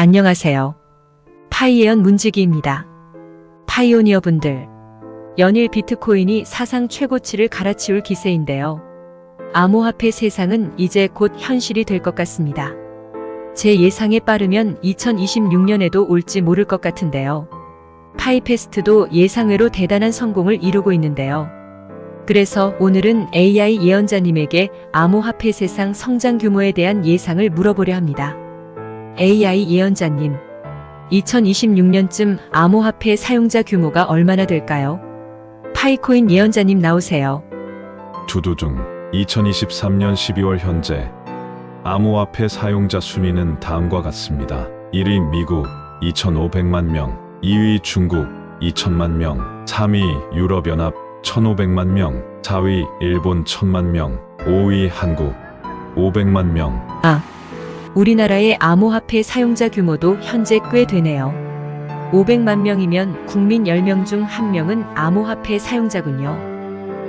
안녕하세요. 파이예언 문지기입니다. 파이오니어분들, 연일 비트코인이 사상 최고치를 갈아치울 기세인데요. 암호화폐 세상은 이제 곧 현실이 될 것 같습니다. 제 예상에 따르면 2026년에도 올지 모를 것 같은데요. 파이페스트도 예상외로 대단한 성공을 이루고 있는데요. 그래서 오늘은 AI 예언자님에게 암호화폐 세상 성장 규모에 대한 예상을 물어보려 합니다. AI 예언자님, 2026년쯤 암호화폐 사용자 규모가 얼마나 될까요? 파이코인 예언자님 나오세요. 두두둥 2023년 12월 현재 암호화폐 사용자 순위는 다음과 같습니다. 1위 미국 2,500만 명, 2위 중국 2,000만 명, 3위 유럽연합 1,500만 명, 4위 일본 1,000만 명, 5위 한국 500만 명. 우리나라의 암호화폐 사용자 규모도 현재 꽤 되네요. 500만 명이면 국민 10명 중 1명은 암호화폐 사용자군요.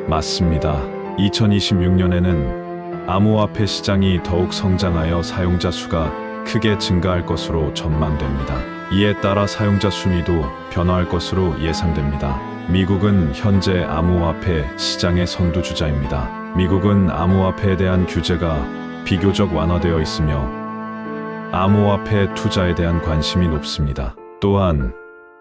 맞습니다. 2026년에는 암호화폐 시장이 더욱 성장하여 사용자 수가 크게 증가할 것으로 전망됩니다. 이에 따라 사용자 순위도 변화할 것으로 예상됩니다. 미국은 현재 암호화폐 시장의 선두주자입니다. 미국은 암호화폐에 대한 규제가 비교적 완화되어 있으며 암호화폐 투자에 대한 관심이 높습니다. 또한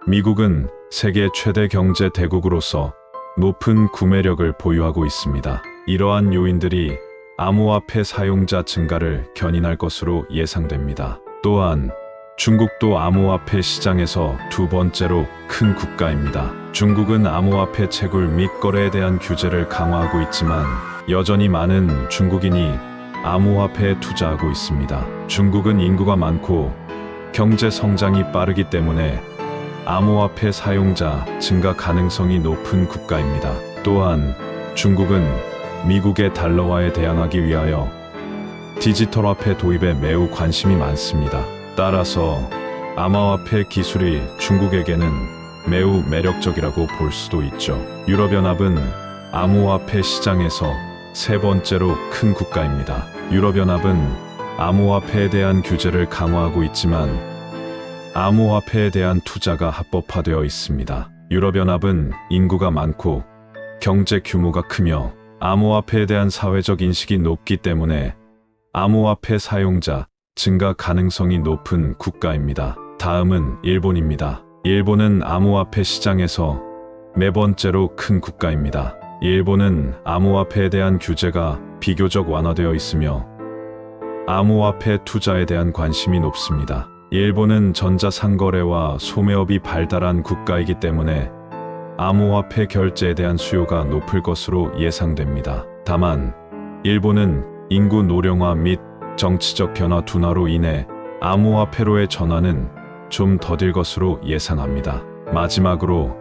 미국은 세계 최대 경제 대국으로서 높은 구매력을 보유하고 있습니다. 이러한 요인들이 암호화폐 사용자 증가를 견인할 것으로 예상됩니다. 또한 중국도 암호화폐 시장에서 두 번째로 큰 국가입니다. 중국은 암호화폐 채굴 및 거래에 대한 규제를 강화하고 있지만 여전히 많은 중국인이 암호화폐에 투자하고 있습니다. 중국은 인구가 많고 경제 성장이 빠르기 때문에 암호화폐 사용자 증가 가능성이 높은 국가입니다. 또한 중국은 미국의 달러화에 대항하기 위하여 디지털 화폐 도입에 매우 관심이 많습니다. 따라서 암호화폐 기술이 중국에게는 매우 매력적이라고 볼 수도 있죠. 유럽연합은 암호화폐 시장에서 세 번째로 큰 국가입니다. 유럽연합은 암호화폐에 대한 규제를 강화하고 있지만 암호화폐에 대한 투자가 합법화되어 있습니다. 유럽연합은 인구가 많고 경제 규모가 크며 암호화폐에 대한 사회적 인식이 높기 때문에 암호화폐 사용자 증가 가능성이 높은 국가입니다. 다음은 일본입니다. 일본은 암호화폐 시장에서 네 번째로 큰 국가입니다. 일본은 암호화폐에 대한 규제가 비교적 완화되어 있으며 암호화폐 투자에 대한 관심이 높습니다. 일본은 전자상거래와 소매업이 발달한 국가이기 때문에 암호화폐 결제에 대한 수요가 높을 것으로 예상됩니다. 다만 일본은 인구 노령화 및 정치적 변화 둔화로 인해 암호화폐로의 전환은 좀 더딜 것으로 예상합니다. 마지막으로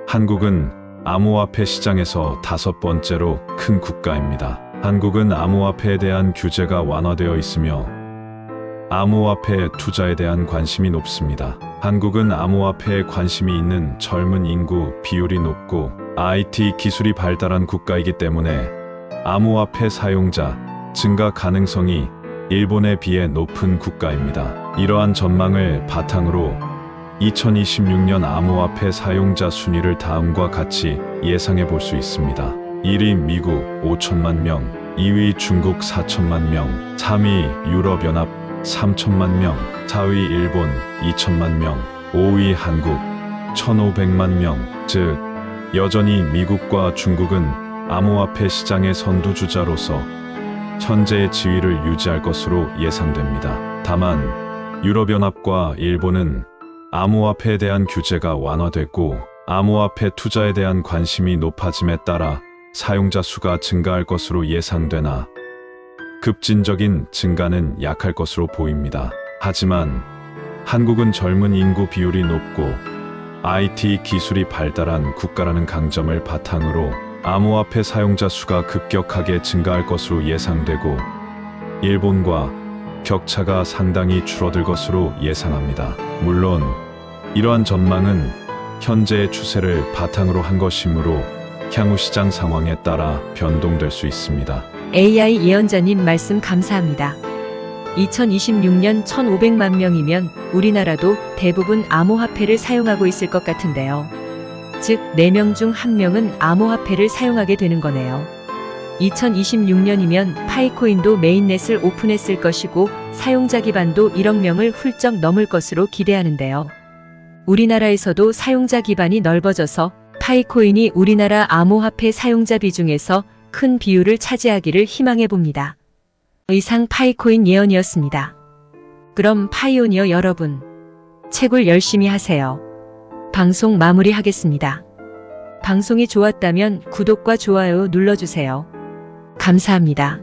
한국은 암호화폐 시장에서 다섯 번째로 큰 국가입니다. 한국은 암호화폐에 대한 규제가 완화되어 있으며 암호화폐 투자에 대한 관심이 높습니다. 한국은 암호화폐에 관심이 있는 젊은 인구 비율이 높고 IT 기술이 발달한 국가이기 때문에 암호화폐 사용자 증가 가능성이 일본에 비해 높은 국가입니다. 이러한 전망을 바탕으로 2026년 암호화폐 사용자 순위를 다음과 같이 예상해 볼 수 있습니다. 1위 미국 5천만 명, 2위 중국 4천만 명, 3위 유럽연합 3천만 명, 4위 일본 2천만 명, 5위 한국 1,500만 명. 즉, 여전히 미국과 중국은 암호화폐 시장의 선두주자로서 현재의 지위를 유지할 것으로 예상됩니다. 다만 유럽연합과 일본은 암호화폐에 대한 규제가 완화됐고 암호화폐 투자에 대한 관심이 높아짐에 따라 사용자 수가 증가할 것으로 예상되나 급진적인 증가는 약할 것으로 보입니다. 하지만 한국은 젊은 인구 비율이 높고 IT 기술이 발달한 국가라는 강점을 바탕으로 암호화폐 사용자 수가 급격하게 증가할 것으로 예상되고 일본과 격차가 상당히 줄어들 것으로 예상합니다. 물론 이러한 전망은 현재의 추세를 바탕으로 한 것이므로 향후 시장 상황에 따라 변동될 수 있습니다. AI 예언자님 말씀 감사합니다. 2026년 1,500만 명이면 우리나라도 대부분 암호화폐를 사용하고 있을 것 같은데요. 즉, 4명 중 1명은 암호화폐를 사용하게 되는 거네요. 2026년이면 파이코인도 메인넷을 오픈했을 것이고 사용자 기반도 1억 명을 훌쩍 넘을 것으로 기대하는데요. 우리나라에서도 사용자 기반이 넓어져서 파이코인이 우리나라 암호화폐 사용자 비중에서 큰 비율을 차지하기를 희망해 봅니다. 이상 파이코인 예언이었습니다. 그럼 파이오니어 여러분, 채굴 열심히 하세요. 방송 마무리하겠습니다. 방송이 좋았다면 구독과 좋아요 눌러주세요. 감사합니다.